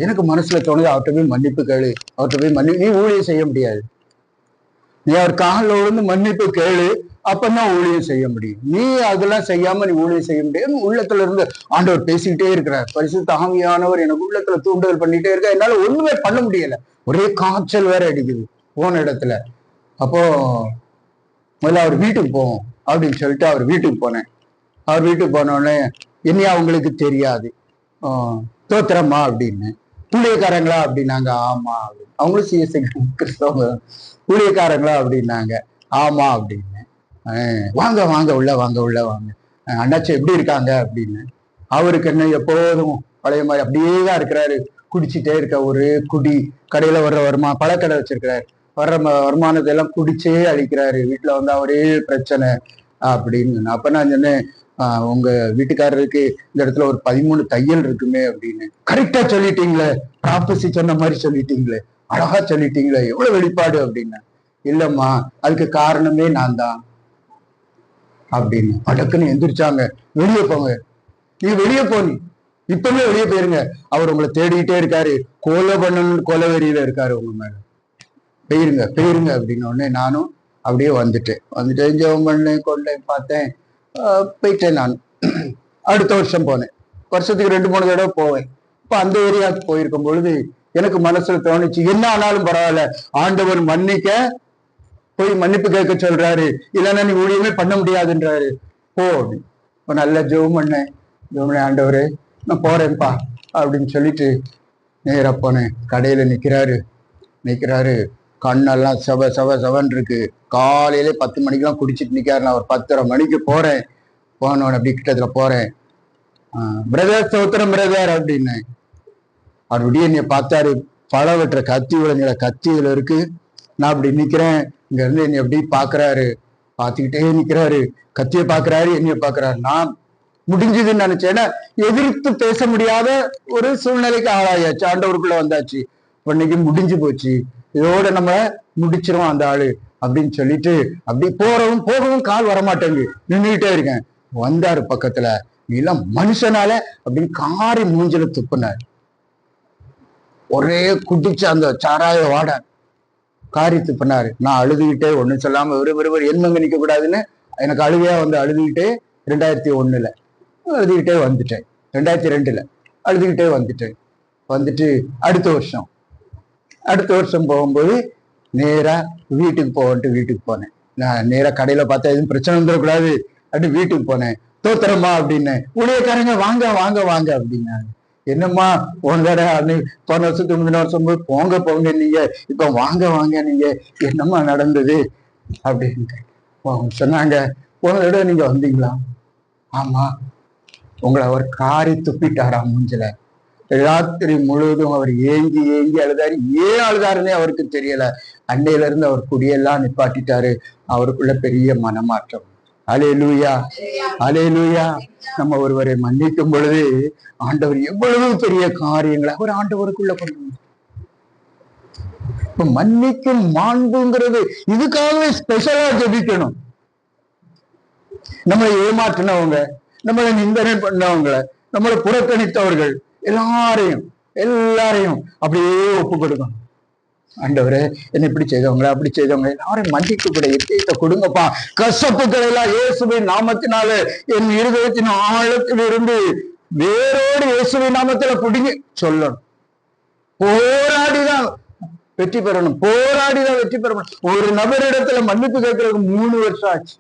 எனக்கு மனசுல தோணுது, அவர்கிட்ட போய் மன்னிப்பு கேளு, அவர்கிட்ட போய் நீ ஊழியம் செய்ய முடியாது, நீ அவர் காலில் விழுந்து மன்னிப்பு கேளு, அப்பதான் ஊழியம் செய்ய முடியும். நீ அதெல்லாம் செய்யாம நீ ஊழியம் செய்ய முடியாது. உள்ளத்துல இருந்து ஆண்டவர் பேசிக்கிட்டே இருக்கிறார். பரிசுத்த ஆவியானவர் எனக்கு உள்ளத்துல தூண்டுதல் பண்ணிட்டே இருக்க. என்னால ஒண்ணுமே பண்ண முடியல. ஒரே காய்ச்சல் வேற அடிக்குது போன இடத்துல. அப்போ முதல்ல அவர் வீட்டுக்கு போவோம் அப்படின்னு சொல்லிட்டு அவர் வீட்டுக்கு போனேன். அவர் வீட்டுக்கு போன உடனே என்னையா அவங்களுக்கு தெரியாது, தோத்திரமா அப்படின்னு. ஊழியக்காரங்களா அப்படின்னாங்க. ஆமா அப்படின்னு. அவங்களும் சிஎஸ்ஐ கிறிஸ்தவங்க. ஊழியக்காரங்களா அப்படின்னாங்க. ஆமா அப்படின்னு. வாங்க வாங்க உள்ள வாங்க உள்ள வாங்க. அண்ணாச்சி எப்படி இருக்காங்க அப்படின்னு. அவருக்கு என்ன எப்போதும் பழைய மாதிரி அப்படியே தான் இருக்கிறாரு. குடிச்சிட்டே இருக்க ஒரு குடி. கடையில வர்ற பழக்கடை வச்சிருக்கிறாரு. வர்ற வருமானத்தை எல்லாம் குடிச்சே அழிக்கிறாரு. வீட்டுல வந்து அவரே பிரச்சனை அப்படின்னு. அப்ப நான் சொன்னேன், உங்க வீட்டுக்காரருக்கு இந்த இடத்துல ஒரு 13 தையல் இருக்குமே அப்படின்னு. கரெக்டா சொல்லிட்டீங்களே, ப்ராபசி சொன்ன மாதிரி சொல்லிட்டீங்களே, அழகா சொல்லிட்டீங்களே, எவ்வளவு வெளிப்பாடு அப்படின்னு. இல்லம்மா, அதுக்கு காரணமே நான் தான் அப்படின்னு. படக்குன்னு எந்திரிச்சாங்க. வெளியே போங்க, நீ வெளியே போனி, இப்பவே வெளியே போயிருங்க, அவர் உங்களை தேடிக்கிட்டே இருக்காரு, கொலை பண்ணணும், கொலவெறியில இருக்காரு உங்க மேல, போயிருங்க போயிருங்க அப்படின்னு. உடனே நானும் அப்படியே வந்துட்டேன் ஜெபம் பண்ணேன், கொண்டேன், பார்த்தேன், போயிட்டேன். நான் அடுத்த வருஷம் போனேன். வருஷத்துக்கு 2-3 தடவை போவேன். இப்ப அந்த ஏரியாவுக்கு போயிருக்கும் பொழுது எனக்கு மனசுல தோணுச்சு, என்ன ஆனாலும் பரவாயில்ல, ஆண்டவர் மன்னிக்க போய் மன்னிப்பு கேட்க சொல்றாரு, இல்லைன்னா நீ ஊழியமே பண்ண முடியாதுன்றாரு, போ அப்படின்னு. இப்போ நல்லா ஜெபம் பண்ணேன். ஆண்டவரே நான் போறேன்ப்பா அப்படின்னு சொல்லிட்டு நேரா போனேன். கடையில நிக்கிறாரு, கண்ணெல்லாம் செவன் இருக்கு. காலையில 10 மணிக்கெல்லாம் குடிச்சிட்டு நிக்காரு. நான் ஒரு 10:30 மணிக்கு போனோன்னு அப்படி கிட்டத்துல போறேன். பிரதர் சௌத்திரம் பிரதர் அப்படின்னு. அவர் விடிய என்னை பார்த்தாரு. பழ வெட்டுற கத்தி விளைஞ்ச கத்தி இதுல இருக்கு. நான் அப்படி நிக்கிறேன். இங்க இருந்து என்னை அப்படி பாக்குறாரு, பார்த்துக்கிட்டே நிக்கிறாரு. கத்தியை பாக்குறாரு, என்னைய பாக்குறாரு. நான் முடிஞ்சதுன்னு நினைச்சேன். எதிர்த்து பேச முடியாத ஒரு சூழ்நிலைக்கு ஆளாயாச்சு. ஆண்டவருக்குள்ள வந்தாச்சு. இன்னைக்கு முடிஞ்சு போச்சு, இதோட நம்ம முடிச்சிருவோம் அந்த ஆளு அப்படின்னு சொல்லிட்டு அப்படி போகவும் கால் வரமாட்டேங்கு, நின்றுகிட்டே இருக்கேன். வந்தாரு பக்கத்துல. நீலாம் மனுஷனால அப்படின்னு காரி மூஞ்சில துப்புனார். ஒரே குடிச்ச அந்த சாராய வாட காரி துப்புனாரு. நான் அழுதுகிட்டே ஒண்ணும் சொல்லாம வெறும் என்மங்க நிக்க கூடாதுன்னு எனக்கு அழுகையா வந்து அழுதுகிட்டே 2001 அழுதுகிட்டே வந்துட்டேன். 2002 அழுதுகிட்டே வந்துட்டு அடுத்த வருஷம் போகும்போது நேரா வீட்டுக்கு போனேன். நான் நேரா கடையில பார்த்தா எதுவும் பிரச்சனை வந்துடக்கூடாது அப்படி வீட்டுக்கு போனேன். தோத்திரமா அப்படின்னு. ஊழியக்காரங்க வாங்க வாங்க வாங்க அப்படின்னாங்க. என்னம்மா போன வருஷத்துக்கு முந்தின வருஷம் போய் போங்க நீங்க, இப்ப வாங்க வாங்க நீங்க, என்னம்மா நடந்தது அப்படின்னு சொன்னாங்க. போன தடவை நீங்க வந்தீங்களா? ஆமா, உங்களை அவர் காரி துப்பிட்டாராம் மூஞ்சில. ராத்திரி முழுவதும் அவர் ஏங்கி அழுதாரு. ஏன் அழுதாருன்னே அவருக்கு தெரியல. அன்னையில இருந்து அவர் குடியெல்லாம் நிப்பாட்டிட்டாரு. அவருக்குள்ள பெரிய மனமாற்றம். அல்லேலூயா, அல்லேலூயா. நம்ம ஒருவரை மன்னிக்கும் பொழுது ஆண்டவர் எவ்வளவு பெரிய காரியங்களை அவர் ஆண்டவருக்குள்ள கொண்டு வந்தார். இப்ப மன்னிக்கும் மாண்புங்கிறது இதுக்காகவே ஸ்பெஷலா ஜெபிக்கணும். நம்மளை ஏமாற்றினவங்க, நம்மளை நிந்தனை பண்ணவங்களை, நம்மளை புறக்கணித்தவர்கள் எல்லாரையும் அப்படியே ஒப்பு கொடுக்கணும். ஆண்டவரே, என்ன இப்படி செய்தவங்க அப்படி செய்தவங்க எல்லாரும் மன்னிக்க கூட எத்தீத்த கொடுங்கப்பா. கசப்புக்கள் எல்லாம் இயேசுவின் நாமத்தினால என் இருதயத்தின் ஆழத்தில் இருந்து வேரோடு இயேசுவின் நாமத்துல பிடிங்கி சொல்லணும். போராடிதான் வெற்றி பெறணும். ஒரு நபரிடத்துல மன்னிப்பு கேட்கறதுக்கு 3 வருஷம் ஆச்சு.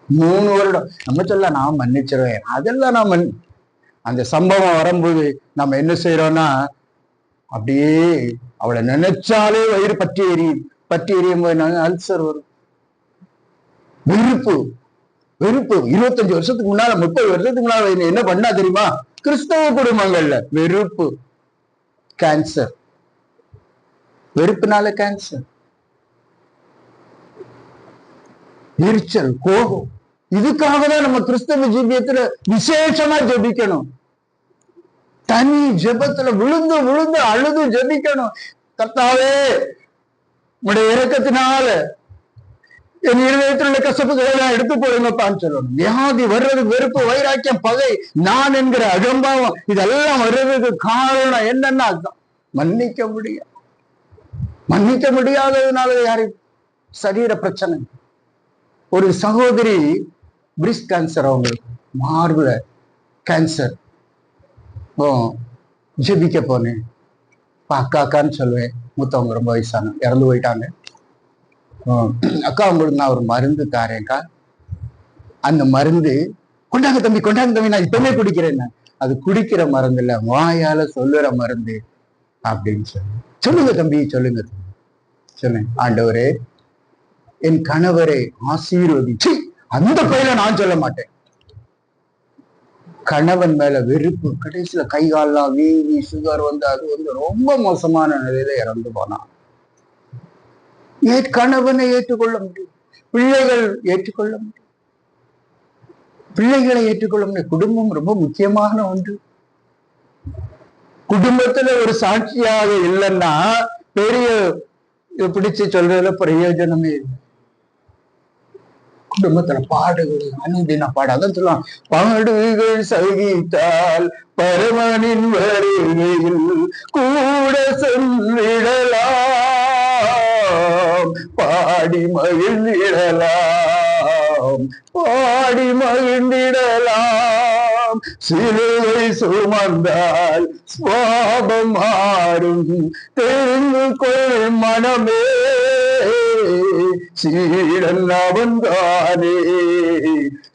3 வருடம். நம்ம சொல்ல நான் மன்னிச்சிருவேன், அதெல்லாம் நான் அந்த சம்பவம் வரும்போது நம்ம என்ன செய்யறோம்னா, அப்படியே அவளை நினைச்சாலே வயிறு பற்றி எரியும் போது அல்சர் வரும். வெறுப்பு 25 வருஷத்துக்கு முன்னால 30 வருஷத்துக்கு முன்னால என்ன பண்ணா தெரியுமா? கிறிஸ்தவ குடும்பங்கள்ல வெறுப்பு, கேன்சர், வெறுப்புனால கேன்சர், எரிச்சல், கோபம். இதுக்காக தான் நம்ம கிறிஸ்தவ ஜீவியத்துல விசேஷமா ஜெபிக்கணும். தனி ஜெபத்துல விழுந்து அழுது ஜெபிக்கணும். கர்த்தாவே, உங்களுடைய இரக்கத்தினால என் இருதயத்தில் உள்ள கசப்புகளை எல்லாம் எடுத்து போடுங்கப்பான்னு சொல்லணும். வியாதி வர்றது, வெறுப்பு, வைராக்கியம், பகை, நான் என்கிற அகம்பாவம், இதெல்லாம் வர்றதுக்கு காரணம் என்னன்னா மன்னிக்க முடியாததுனால யாரு சரீர பிரச்சனை. ஒரு சகோதரி பிரெஸ்ட் கேன்சர், அவங்களுக்கு மார்புல கேன்சர். ஜெபிக்க போனேன். அக்கான்னு சொல்லுவேன், மூத்தவங்க ரொம்ப வயசான இறந்து போயிட்டாங்க. அக்கா, உங்களுக்கு நான் ஒரு மருந்து தாரேன்க்கா, அந்த மருந்து கொண்டாங்க தம்பி நான் இப்பவே குடிக்கிறேன் அது குடிக்கிற மருந்து இல்ல, வாயால சொல்லுற மருந்து அப்படின்னு சொல்லுங்க தம்பி, சொல்லுங்க தம்பி, சொல்லுங்க. ஆண்டவரே, என் கணவரை ஆசீர்வதிச்சு, அந்த பையில நான் சொல்ல மாட்டேன். கணவன் மேல வெறுப்பு, கடைசியில கை கால்லாம் வீங்கி சுகர் வந்து அது வந்து ரொம்ப மோசமான நிலையில இறந்து போனான். கணவனை ஏற்றுக்கொள்ள முடியும், பிள்ளைகள் ஏற்றுக்கொள்ள முடியும், பிள்ளைகளை ஏற்றுக்கொள்ள முடியும். குடும்பம் ரொம்ப முக்கியமான ஒன்று. குடும்பத்துல ஒரு சாட்சியாக இல்லைன்னா பெரிய பிடிச்சு சொல்றதுல பிரயோஜனமே இல்லை. குடும்பத்துல பாடுகள் அனுதின பாடாதான் சொல்லுவான். பாடுகள் சகித்தால் பரமனின் வருகையில் கூட சொல்லிடலாம், பாடி மகிழ்ந்திடலாம், பாடி மகிழ்ந்திடலாம். சிலுவை சுமந்தால் சுவாபம் மாறும், தெரிந்து கொள் மனமே, சீடன் அவன்தானே,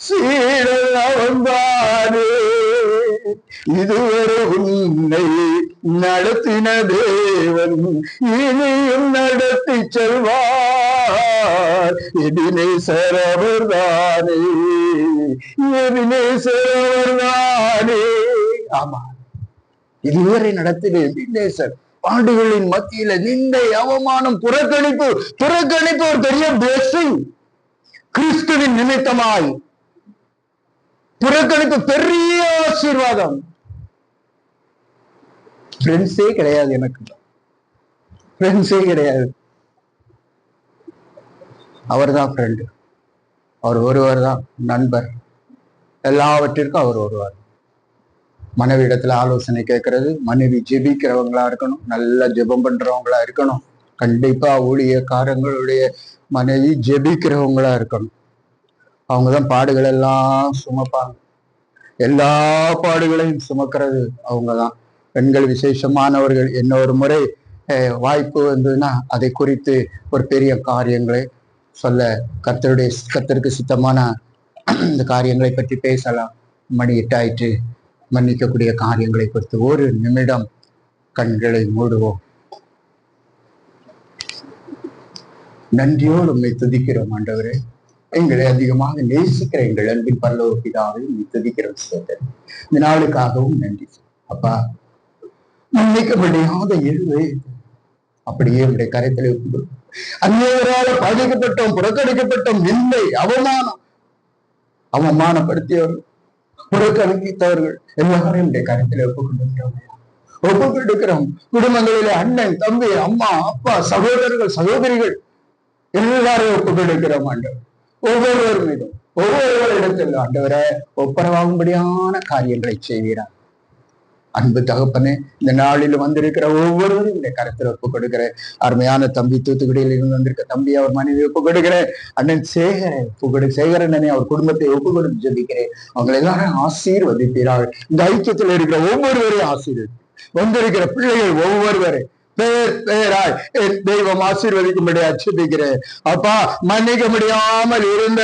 சீடன் அவன்தானே. இதுவரை உன்னை நடத்தின தேவன் இனியும் நடத்தி செல்வார். எபினேசர் அவர்தானே, எபினேசர் அவர்தானே. ஆமா, இதுவரை நடத்தின எபினேசர். பாடுகளின் மத்தியில நிந்தை, அவமானம், புறக்கணிப்பு, புறக்கணிப்பு ஒரு பெரிய பிளெஸிங். கிறிஸ்துவின் நிமித்தமாய் புறக்கணிப்பு பெரிய ஆசீர்வாதம். ஃப்ரெண்ட்ஸே கிடையாது, எனக்கு ஃப்ரெண்ட்ஸே கிடையாது. அவர் தான் ஃப்ரெண்டு, அவர் ஒருவர் தான் நண்பர், எல்லாவற்றிற்கும் அவர் ஒருவர். மனைவி இடத்துல ஆலோசனை கேட்கறது, மனைவி ஜெபிக்கிறவங்களா இருக்கணும், நல்லா ஜெபம் பண்றவங்களா இருக்கணும். கண்டிப்பா ஊழியக்காரங்களுடைய மனைவி ஜெபிக்கிறவங்களா இருக்கணும். அவங்கதான் பாடுகள் எல்லாம் சுமப்பாங்க, எல்லா பாடுகளையும் சுமக்கிறது அவங்கதான். பெண்கள் விசேஷமானவர்கள். என்ன ஒரு முறை வாய்ப்பு வந்ததுன்னா அதை குறித்து ஒரு பெரிய காரியங்களை சொல்ல, கர்த்தருக்கு சித்தமான இந்த காரியங்களை பற்றி பேசலாம். மணி 8 ஆயிற்று. மன்னிக்கக்கூடிய காரியங்களை குறித்து ஒரு நிமிடம் கண்களை மூடுவோம். நன்றியோடு உண்மை துதிக்கிறோம் ஆண்டவரே. எங்களை அதிகமாக நேசிக்கிற எங்கள் அன்பின் பரலோக பிதாவை துதிக்கிறோம். இந்த நாளுக்காகவும் நன்றி அப்பா. மன்னிக்க முடியாத எழுவை அப்படியே உடைய கரைத்தலை ஒப்புக்கொள்ளும். அந்நியரால பாதிக்கப்பட்டோம், புறக்கணிக்கப்பட்டோம், நிந்தை, அவமானப்படுத்தியவர்கள், புறக்கணித்தவர்கள் எல்லாரையும் உடைய கரைத்தலை ஒப்புக்கொடுக்கிறோம். குடும்பங்களிலே அண்ணன், தம்பி, அம்மா, அப்பா, சகோதரர்கள், சகோதரிகள் எல்லாரையும் ஒப்புக்கொடுக்கிறோம் ஆண்டவர். ஒவ்வொருவர் மீதும் ஒவ்வொருவரிடத்தில் ஆண்டவரை ஒப்பரவாகும்படியான காரியங்களை செய்கிறார். அன்பு தகப்பனே, இந்த நாளில் வந்திருக்கிற ஒவ்வொருவரும் இந்த கருத்தில் ஒப்புக் கொடுக்கிறேன். அருமையான தம்பி, தூத்துக்குடியில் இருந்து வந்திருக்க தம்பி, அவர் மனைவி ஒப்புக் கொடுக்கிறேன். அண்ணன் சேகரனே அவர் குடும்பத்தை ஒப்புக் கொடுத்து ஜெபிக்கிறேன். அவங்க எல்லாரும் ஆசீர்வதிப்பீர்கள். இந்த ஐக்கியத்தில் இருக்கிற ஒவ்வொருவரையும் ஆசீர்வதி. வந்திருக்கிற பிள்ளைகள் ஒவ்வொருவரை பேராய் தெய்வம் ஆசீர்வதிக்கும்படியா ஜெபிக்கிறேன். அப்பா, மன்னிக்க முடியாமல் இருந்த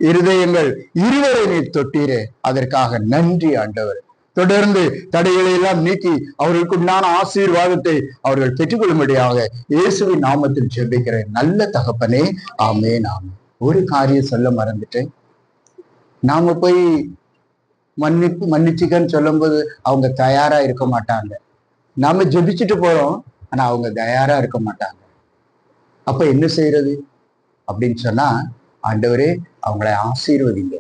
இருதயங்கள் இருவரை நீர் தொட்டீரே, அதற்காக நன்றி ஆண்டவர். தொடர்ந்து தடைகளை எல்லாம் நீக்கி அவர்களுக்கு உண்டான ஆசீர்வாதத்தை அவர்கள் பெற்றுக்கொள்ளும்படியாக இயேசுவின் நாமத்தில் ஜெபிக்கிறேன். நல்ல தகப்பனே, ஆமென் ஆமென். ஒரு காரியம் சொல்ல மறந்துட்டேன். நாம போய் மன்னிச்சுக்கன்னு சொல்லும் போது அவங்க தயாரா இருக்க மாட்டாங்க. நாம ஜெபிச்சுட்டு போறோம், ஆனா அவங்க தயாரா இருக்க மாட்டாங்க. அப்ப என்ன செய்யறது அப்படின்னு சொன்னா, ஆண்டவரே அவங்களை ஆசீர்வதிங்க.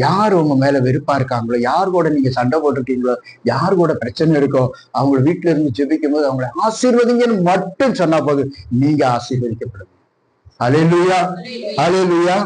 யார் உங்க மேல வெறுப்பா இருக்காங்களோ, யார் கூட நீங்க சண்டை போட்டிருக்கீங்களோ, யார் கூட பிரச்சனை இருக்கோ, அவங்க வீட்டுல இருந்து ஜெபிக்கும் போது அவங்களை ஆசீர்வதிங்கன்னு மட்டும் சொன்னா போதும், நீங்க ஆசீர்வதிக்கப்படுங்க. அல்லேலூயா, அல்லேலூயா.